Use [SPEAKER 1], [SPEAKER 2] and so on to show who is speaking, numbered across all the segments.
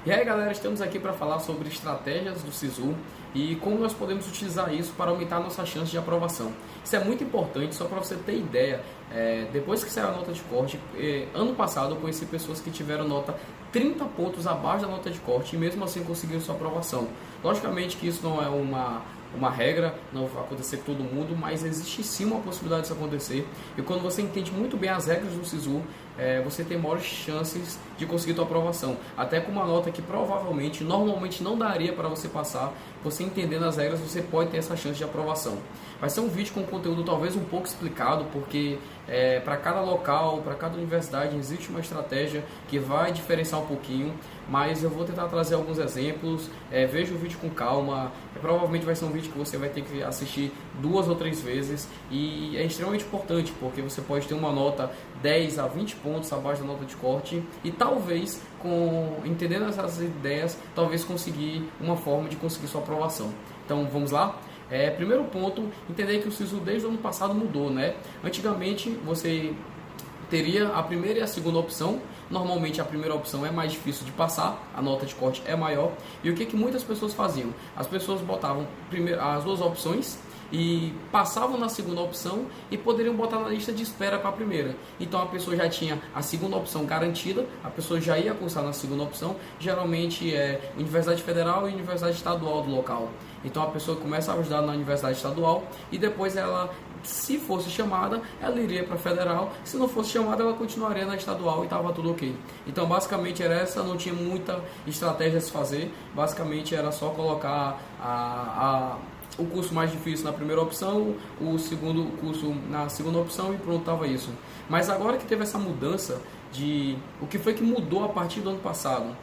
[SPEAKER 1] E aí galera, estamos aqui para falar sobre estratégias do SISU e como nós podemos utilizar isso para aumentar a nossa chance de aprovação. Isso é muito importante, só para você ter ideia, depois que saiu a nota de corte, ano passado eu conheci pessoas que tiveram nota 30 pontos abaixo da nota de corte e mesmo assim conseguiram sua aprovação. Logicamente que isso não é uma regra, não vai acontecer com todo mundo, mas existe sim uma possibilidade disso acontecer. E quando você entende muito bem as regras do SISU, você tem maiores chances de conseguir sua aprovação. Até com uma nota que provavelmente, normalmente não daria para você passar, você entendendo as regras, você pode ter essa chance de aprovação. Vai ser um vídeo com conteúdo talvez um pouco explicado, porque para cada local, para cada universidade, existe uma estratégia que vai diferenciar um pouquinho, mas eu vou tentar trazer alguns exemplos. Veja o vídeo com calma, provavelmente vai ser um vídeo que você vai ter que assistir 2 ou 3 vezes, e é extremamente importante, porque você pode ter uma nota 10 a 20 pontos abaixo da nota de corte, e talvez, entendendo essas ideias, talvez conseguir uma forma de conseguir sua aprovação. Então vamos lá? Primeiro ponto, entender que o SISU desde o ano passado mudou, né? Antigamente você teria a primeira e a segunda opção. Normalmente a primeira opção é mais difícil de passar, a nota de corte é maior. E o que muitas pessoas faziam? As pessoas botavam as duas opções e passavam na segunda opção e poderiam botar na lista de espera para a primeira. Então a pessoa já tinha a segunda opção garantida, a pessoa já ia cursar na segunda opção, geralmente é Universidade Federal e Universidade Estadual do local. Então a pessoa começa a estudar na Universidade Estadual e depois ela, se fosse chamada, ela iria para a federal. Se não fosse chamada, ela continuaria na estadual e estava tudo ok. Então basicamente era essa, não tinha muita estratégia a se fazer. Basicamente era só colocar o curso mais difícil na primeira opção, o segundo curso na segunda opção e pronto, estava isso. Mas agora que teve essa mudança, o que foi que mudou a partir do ano passado?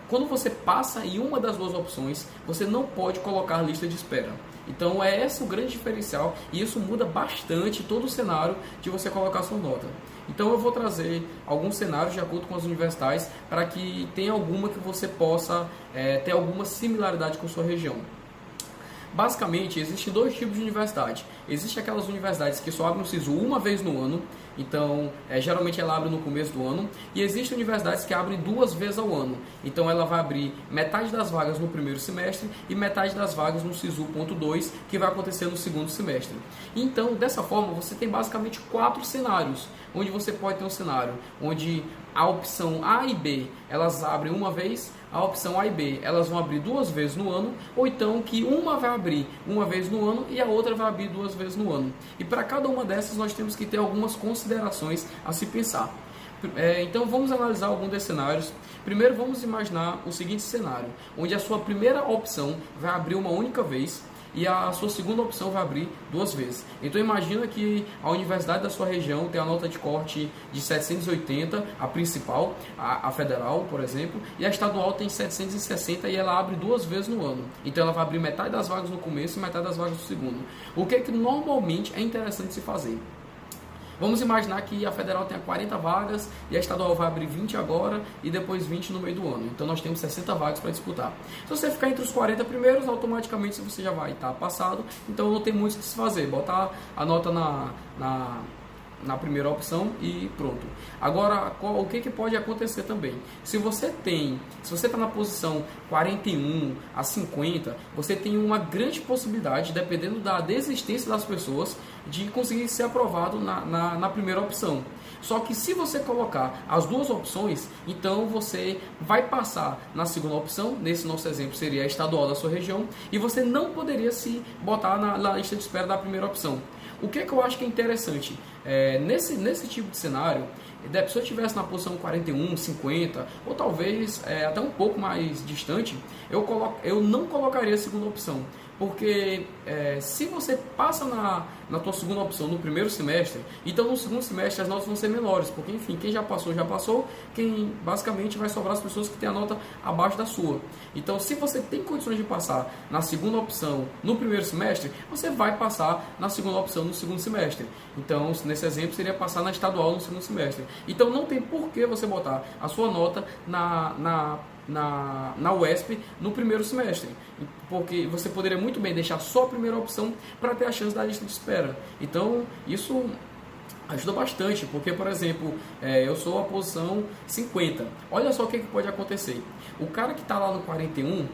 [SPEAKER 1] Quando você passa em uma das duas opções, você não pode colocar lista de espera. Então é esse o grande diferencial, e isso muda bastante todo o cenário de você colocar sua nota. Então eu vou trazer alguns cenários de acordo com as universidades para que tenha alguma que você possa ter alguma similaridade com sua região. Basicamente, existem 2 tipos de universidade. Existem aquelas universidades que só abrem o SISU uma vez no ano, então geralmente ela abre no começo do ano, e existem universidades que abrem 2 vezes ao ano, então ela vai abrir metade das vagas no primeiro semestre e metade das vagas no SISU.2, que vai acontecer no segundo semestre. Então, dessa forma, você tem basicamente 4 cenários, onde você pode ter um cenário onde a opção A e B elas abrem uma vez, a opção A e B elas vão abrir 2 vezes no ano, ou então que uma vai abrir uma vez no ano e a outra vai abrir 2 vezes no ano. E para cada uma dessas nós temos que ter algumas considerações a se pensar. Então vamos analisar alguns desses cenários. Primeiro vamos imaginar o seguinte cenário, onde a sua primeira opção vai abrir uma única vez e a sua segunda opção vai abrir 2 vezes. Então imagina que a universidade da sua região tem a nota de corte de 780, a principal, a federal, por exemplo, e a estadual tem 760 e ela abre 2 vezes no ano. Então ela vai abrir metade das vagas no começo e metade das vagas no segundo. O que normalmente é interessante se fazer? Vamos imaginar que a federal tenha 40 vagas e a estadual vai abrir 20 agora e depois 20 no meio do ano. Então nós temos 60 vagas para disputar. Se você ficar entre os 40 primeiros, automaticamente você já vai estar passado. Então não tem muito o que se fazer. Botar a nota na primeira opção e pronto. Agora, o que pode acontecer também? Se você está na posição 41 a 50, você tem uma grande possibilidade, dependendo da desistência das pessoas, de conseguir ser aprovado na primeira opção. Só que se você colocar as 2 opções, então você vai passar na segunda opção, nesse nosso exemplo seria a estadual da sua região, e você não poderia se botar na lista de espera da primeira opção. O que eu acho que é interessante? Nesse tipo de cenário, se eu estivesse na posição 41, 50, ou talvez até um pouco mais distante, eu não colocaria a segunda opção. Porque se você passa na tua segunda opção no primeiro semestre, então no segundo semestre as notas vão ser menores, porque enfim, quem já passou, quem basicamente vai sobrar as pessoas que têm a nota abaixo da sua. Então se você tem condições de passar na segunda opção no primeiro semestre, você vai passar na segunda opção no segundo semestre. Então nesse exemplo seria passar na estadual no segundo semestre. Então não tem por que você botar a sua nota na UESP no primeiro semestre, porque você poderia muito bem deixar só a primeira opção para ter a chance da lista de espera. Então isso Ajuda bastante, porque, por exemplo, eu sou a posição 50. Olha só o que pode acontecer. O cara que está lá no 41,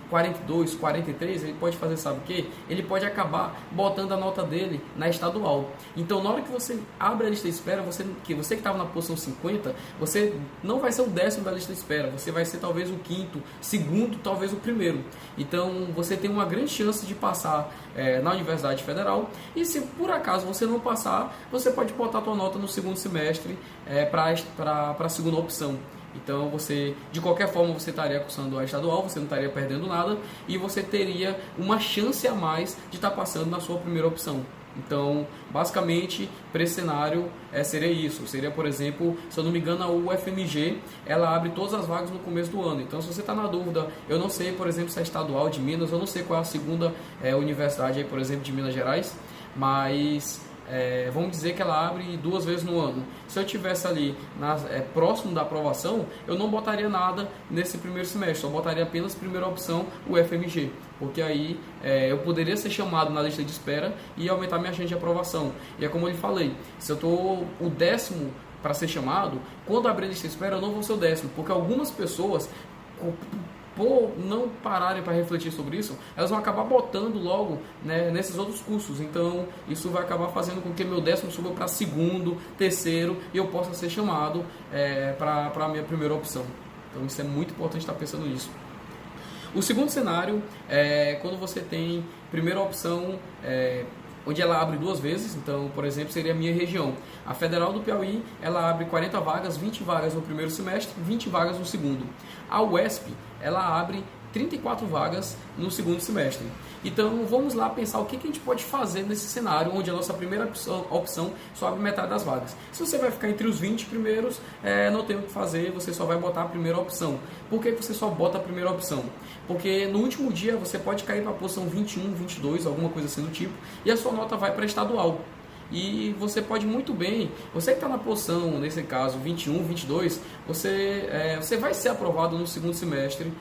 [SPEAKER 1] 42, 43, ele pode fazer, sabe o quê? Ele pode acabar botando a nota dele na estadual. Então, na hora que você abre a lista de espera, você que estava na posição 50, você não vai ser o 10º da lista de espera, você vai ser talvez o 5º, segundo, talvez o primeiro. Então, você tem uma grande chance de passar na Universidade Federal, e se por acaso você não passar, você pode botar a tua nota no segundo semestre para a segunda opção. Então, você, de qualquer forma, você estaria cursando a estadual, você não estaria perdendo nada e você teria uma chance a mais de estar passando na sua primeira opção. Então, basicamente, para esse cenário, seria isso. Seria, por exemplo, se eu não me engano, a UFMG, ela abre todas as vagas no começo do ano. Então, se você está na dúvida, eu não sei, por exemplo, se é estadual de Minas, eu não sei qual é a segunda universidade, aí, por exemplo, de Minas Gerais, mas vamos dizer que ela abre 2 vezes no ano. Se eu tivesse ali próximo da aprovação, eu não botaria nada nesse primeiro semestre, só botaria apenas primeira opção, o FMG, porque aí eu poderia ser chamado na lista de espera e aumentar minha chance de aprovação. E é como eu lhe falei, se eu estou o 10º para ser chamado, quando abrir a lista de espera eu não vou ser o 10º, porque algumas pessoas, por não pararem para refletir sobre isso, elas vão acabar botando logo, né, nesses outros cursos. Então, isso vai acabar fazendo com que meu 10º suba para segundo, terceiro, e eu possa ser chamado para a minha primeira opção. Então, isso é muito importante estar pensando nisso. O segundo cenário é quando você tem primeira opção, onde ela abre 2 vezes. Então, por exemplo, seria a minha região. A Federal do Piauí, ela abre 40 vagas, 20 vagas no primeiro semestre, 20 vagas no segundo. A UESP, ela abre 34 vagas no segundo semestre. Então, vamos lá pensar o que a gente pode fazer nesse cenário, onde a nossa primeira opção só abre metade das vagas. Se você vai ficar entre os 20 primeiros, não tem o que fazer, você só vai botar a primeira opção. Por que você só bota a primeira opção? Porque no último dia você pode cair para a posição 21, 22, alguma coisa assim do tipo, e a sua nota vai para estadual. E você pode muito bem, você que está na posição, nesse caso, 21, 22, você vai ser aprovado no segundo semestre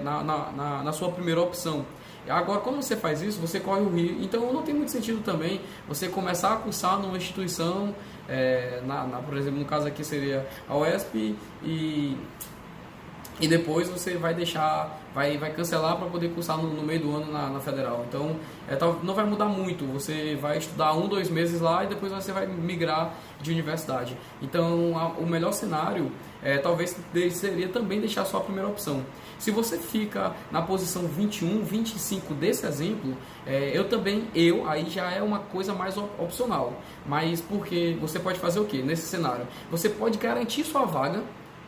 [SPEAKER 1] na sua primeira opção. Agora, quando você faz isso, você corre o risco. Então, não tem muito sentido também você começar a cursar numa instituição, por exemplo, no caso aqui seria a UESP, e depois você vai vai cancelar para poder cursar no meio do ano na Federal. Então, não vai mudar muito. Você vai estudar 1, 2 meses lá e depois você vai migrar de universidade. Então, o melhor cenário talvez seria também deixar só a primeira opção. Se você fica na posição 21, 25 desse exemplo, aí já é uma coisa mais opcional. Mas porque você pode fazer o quê? Nesse cenário, você pode garantir sua vaga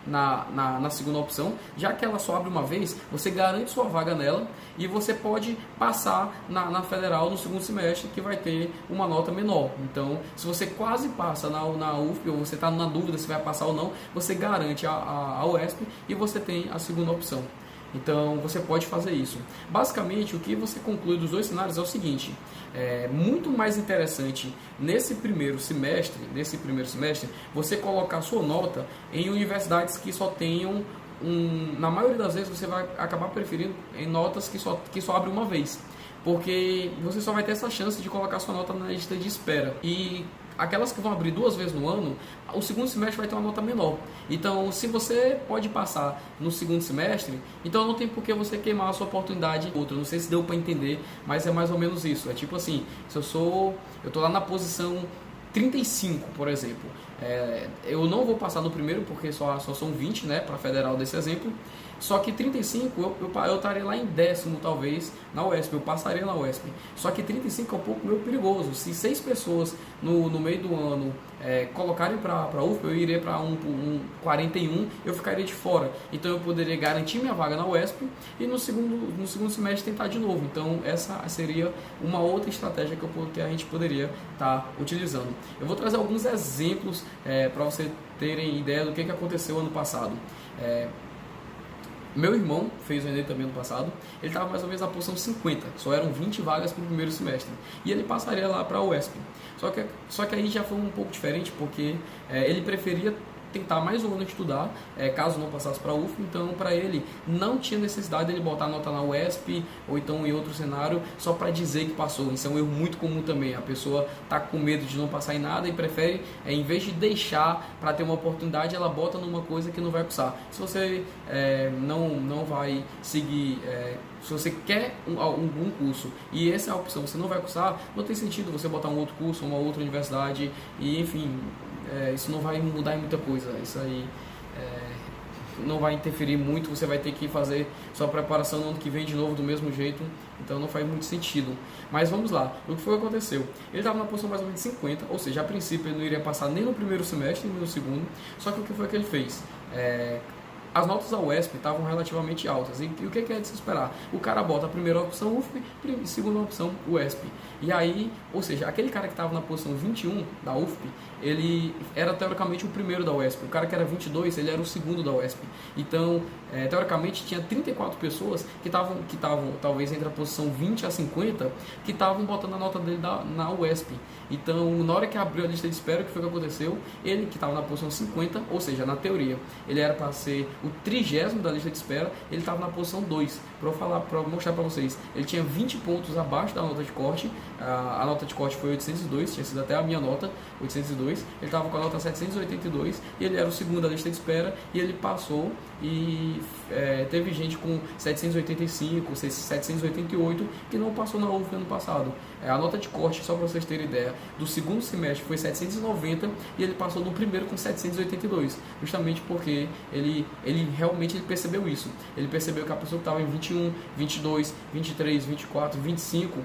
[SPEAKER 1] na segunda opção, já que ela só abre uma vez, você garante sua vaga nela e você pode passar na Federal no segundo semestre, que vai ter uma nota menor. Então, se você quase passa na UFP, ou você está na dúvida se vai passar ou não, você garante a UESP e você tem a segunda opção. Então, você pode fazer isso. Basicamente, o que você conclui dos dois cenários é o seguinte: é muito mais interessante nesse primeiro semestre, você colocar sua nota em universidades que só tenham na maioria das vezes você vai acabar preferindo em notas que só abrem uma vez, porque você só vai ter essa chance de colocar sua nota na lista de espera. E aquelas que vão abrir 2 vezes no ano, o segundo semestre vai ter uma nota menor. Então, se você pode passar no segundo semestre, então não tem por que você queimar a sua oportunidade. Outra, não sei se deu para entender, mas é mais ou menos isso. É tipo assim, se eu tô lá na posição 35, por exemplo, eu não vou passar no primeiro porque só são 20, né, para Federal desse exemplo. Só que 35 eu estaria lá em 10º talvez na UESP, eu passaria na UESP. Só que 35 é um pouco meio perigoso. Se 6 pessoas no meio do ano colocarem para a UFP, eu iria para um 41, eu ficaria de fora. Então eu poderia garantir minha vaga na UESP e no segundo semestre tentar de novo. Então essa seria uma outra estratégia que a gente poderia estar utilizando. Eu vou trazer alguns exemplos para você terem ideia do que aconteceu ano passado. Meu irmão fez o Enem também ano passado, ele estava mais ou menos na posição 50, só eram 20 vagas para o primeiro semestre, e ele passaria lá para a UESP. Só que aí já foi um pouco diferente, porque ele preferia tentar mais um ano estudar, caso não passasse para a UF. Então para ele não tinha necessidade de ele botar a nota na UESP ou então em outro cenário só para dizer que passou. Isso é um erro muito comum também. A pessoa está com medo de não passar em nada e prefere, em vez de deixar para ter uma oportunidade, ela bota numa coisa que não vai cursar. Se você não vai seguir, se você quer um curso e essa é a opção, você não vai cursar, não tem sentido você botar um outro curso, uma outra universidade e enfim, isso não vai mudar em muita coisa. Isso aí não vai interferir muito, você vai ter que fazer sua preparação no ano que vem de novo do mesmo jeito, então não faz muito sentido. Mas vamos lá, o que foi que aconteceu? Ele estava na posição mais ou menos 50, ou seja, a princípio ele não iria passar nem no primeiro semestre, nem no segundo, só que o que foi que ele fez? As notas da UESP estavam relativamente altas, e o que é de se esperar? O cara bota a primeira opção UFP, segunda opção UESP, e aí, ou seja, aquele cara que estava na posição 21 da UFP, ele era teoricamente o primeiro da UESP, o cara que era 22, ele era o segundo da UESP, então, teoricamente tinha 34 pessoas que estavam talvez entre a posição 20 a 50, que estavam botando a nota dele na UESP. Então, na hora que abriu a lista de espera, o que foi que aconteceu? Ele que estava na posição 50, ou seja, na teoria, ele era para ser o 30º da lista de espera, ele estava na posição 2. Para mostrar para vocês, ele tinha 20 pontos abaixo da nota de corte, a nota de corte foi 802, tinha sido até a minha nota, 802, ele estava com a nota 782, e ele era o segundo da lista de espera, e ele passou, e teve gente com 785, 788, que não passou na UF ano passado. A nota de corte, só para vocês terem ideia, do segundo semestre foi 790 e ele passou no primeiro com 782, justamente porque ele realmente percebeu isso. Ele percebeu que a pessoa que estava em 21, 22, 23, 24, 25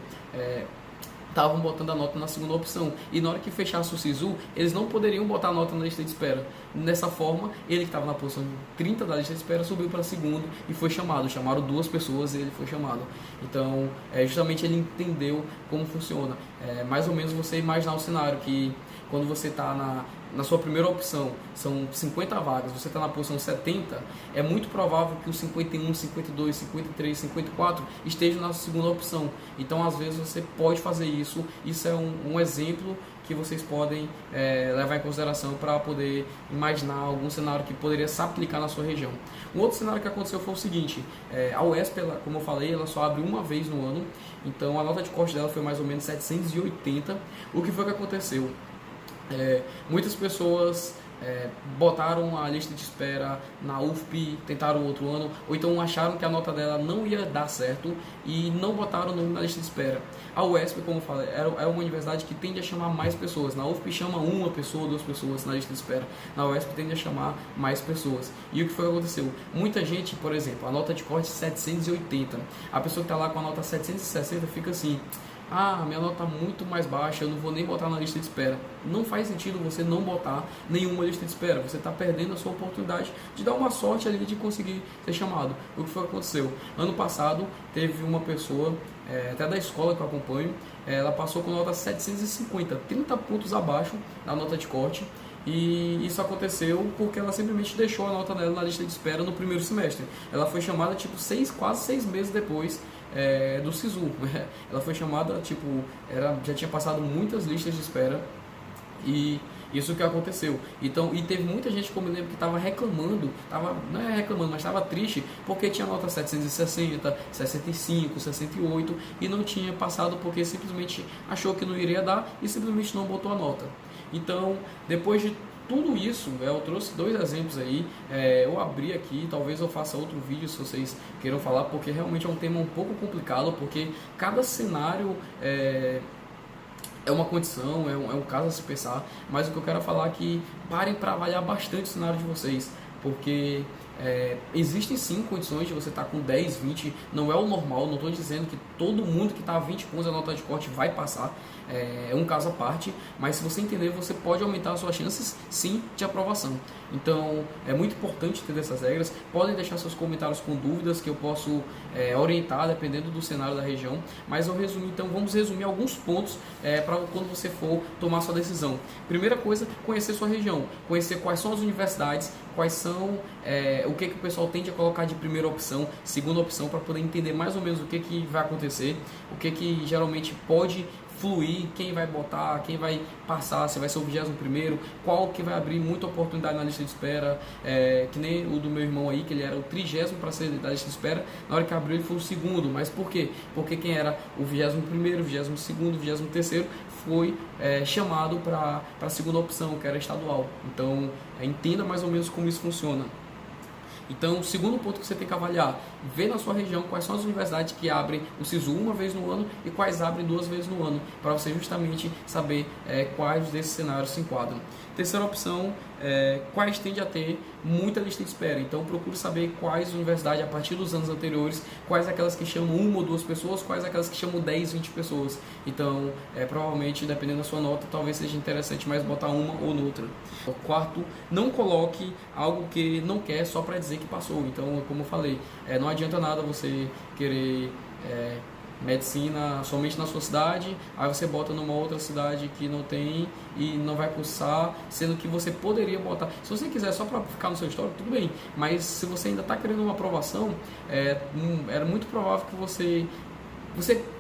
[SPEAKER 1] estavam botando a nota na segunda opção, e na hora que fechasse o SISU, eles não poderiam botar a nota na lista de espera. Dessa forma, ele que estava na posição 30 da lista de espera subiu para segundo e foi chamado. Chamaram 2 pessoas e ele foi chamado. Então, justamente ele entendeu como funciona. Mais ou menos você imaginar o cenário que quando você está na sua primeira opção, são 50 vagas, você está na posição 70, é muito provável que os 51, 52, 53, 54 estejam na segunda opção. Então, às vezes, você pode fazer isso. Isso é um exemplo que vocês podem levar em consideração para poder imaginar algum cenário que poderia se aplicar na sua região. Um outro cenário que aconteceu foi o seguinte: a UESP, como eu falei, ela só abre uma vez no ano, então a nota de corte dela foi mais ou menos 780. O que foi que aconteceu? Muitas pessoas botaram a lista de espera na UFP, tentaram outro ano, ou então acharam que a nota dela não ia dar certo e não botaram o nome na lista de espera. A UESP, como eu falei, é uma universidade que tende a chamar mais pessoas. Na UFP chama uma pessoa, 2 pessoas na lista de espera. Na UESP tende a chamar mais pessoas. E o que foi que aconteceu? Muita gente, por exemplo, a nota de corte 780. A pessoa que está lá com a nota 760 fica assim: minha nota está muito mais baixa, eu não vou nem botar na lista de espera. Não faz sentido você não botar nenhuma lista de espera. Você está perdendo a sua oportunidade de dar uma sorte ali de conseguir ser chamado. O que foi que aconteceu? Ano passado teve uma pessoa, até da escola que eu acompanho, ela passou com nota 750, 30 pontos abaixo da nota de corte. E isso aconteceu porque ela simplesmente deixou a nota dela na lista de espera no primeiro semestre. Ela foi chamada quase 6 meses depois do SISU. Ela foi chamada, já tinha passado muitas listas de espera, e isso que aconteceu. Então, e teve muita gente, como eu lembro, que estava reclamando, mas estava triste, porque tinha nota 760, 65, 68, e não tinha passado porque simplesmente achou que não iria dar e simplesmente não botou a nota. Então, depois de tudo isso, eu trouxe 2 exemplos aí, eu abri aqui, talvez eu faça outro vídeo se vocês queiram falar, porque realmente é um tema um pouco complicado, porque cada cenário é uma condição, é um caso a se pensar, mas o que eu quero falar é que parem para avaliar bastante o cenário de vocês, porque existem sim condições de você estar com 10, 20, não é o normal, não estou dizendo que todo mundo que está a 20 pontos a nota de corte vai passar, é um caso à parte, mas se você entender, você pode aumentar as suas chances sim de aprovação. Então é muito importante ter essas regras. Podem deixar seus comentários com dúvidas que eu posso orientar dependendo do cenário da região, mas então vamos resumir alguns pontos para quando você for tomar sua decisão. Primeira coisa, conhecer sua região, conhecer quais são as universidades, quais são o que o pessoal tende a colocar de primeira opção, segunda opção, para poder entender mais ou menos o que vai acontecer, o que geralmente pode fluir, quem vai botar, quem vai passar, se vai ser o 21º, qual que vai abrir muita oportunidade na lista de espera, que nem o do meu irmão aí, que ele era o 30º para ser da lista de espera, na hora que abriu ele foi o segundo, mas por quê? Porque quem era o 21º, 22º, 23º foi chamado para a segunda opção, que era estadual. Então, entenda mais ou menos como isso funciona. Então, o segundo ponto que você tem que avaliar, ver na sua região quais são as universidades que abrem o SISU uma vez no ano e quais abrem 2 vezes no ano, para você justamente saber quais desses cenários se enquadram. Terceira opção, quais tende a ter muita lista de espera. Então, procure saber quais universidades, a partir dos anos anteriores, quais aquelas que chamam 1 ou 2 pessoas, quais aquelas que chamam 10, 20 pessoas. Então, provavelmente, dependendo da sua nota, talvez seja interessante mais botar uma ou noutra. O quarto, não coloque algo que não quer só para dizer que passou. Então, como eu falei, não adianta nada você querer medicina somente na sua cidade, aí você bota numa outra cidade que não tem e não vai cursar, sendo que você poderia botar, se você quiser só para ficar no seu histórico, tudo bem, mas se você ainda está querendo uma aprovação, era muito provável que você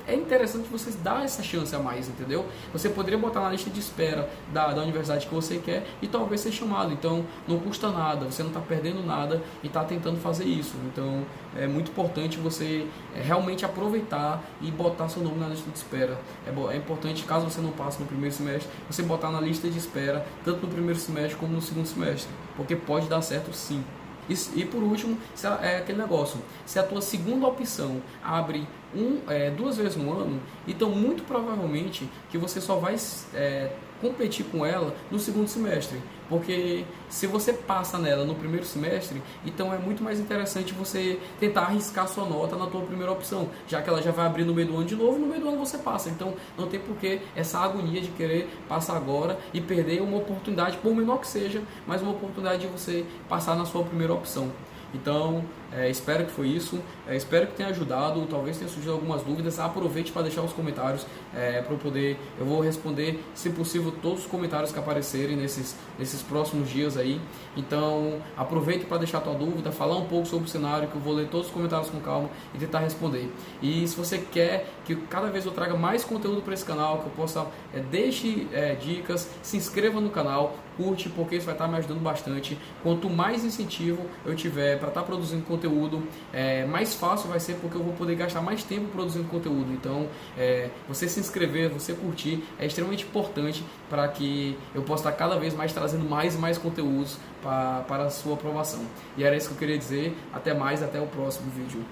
[SPEAKER 1] é interessante você dar essa chance a mais, entendeu? Você poderia botar na lista de espera da universidade que você quer e talvez ser chamado. Então, não custa nada, você não está perdendo nada e está tentando fazer isso. Então, é muito importante você realmente aproveitar e botar seu nome na lista de espera. É importante, caso você não passe no primeiro semestre, você botar na lista de espera, tanto no primeiro semestre como no segundo semestre, porque pode dar certo sim. E por último, aquele negócio, se a tua segunda opção abre 2 vezes no ano, então muito provavelmente que você só vai competir com ela no segundo semestre, porque se você passa nela no primeiro semestre, então é muito mais interessante você tentar arriscar sua nota na tua primeira opção, já que ela já vai abrir no meio do ano de novo, no meio do ano você passa, então não tem porquê essa agonia de querer passar agora e perder uma oportunidade, por menor que seja, mas uma oportunidade de você passar na sua primeira opção. Então, espero que foi isso, espero que tenha ajudado, talvez tenha surgido algumas dúvidas, aproveite para deixar os comentários, eu vou responder, se possível, todos os comentários que aparecerem nesses próximos dias aí. Então, aproveite para deixar a tua dúvida, falar um pouco sobre o cenário, que eu vou ler todos os comentários com calma e tentar responder. E se você quer que cada vez eu traga mais conteúdo para esse canal, que eu possa, deixe dicas, se inscreva no canal, curte, porque isso vai estar me ajudando bastante. Quanto mais incentivo eu tiver para estar produzindo conteúdo, mais fácil vai ser, porque eu vou poder gastar mais tempo produzindo conteúdo. Então, você se inscrever, você curtir, é extremamente importante para que eu possa estar cada vez mais trazendo mais e mais conteúdos para a sua aprovação. E era isso que eu queria dizer. Até mais, até o próximo vídeo.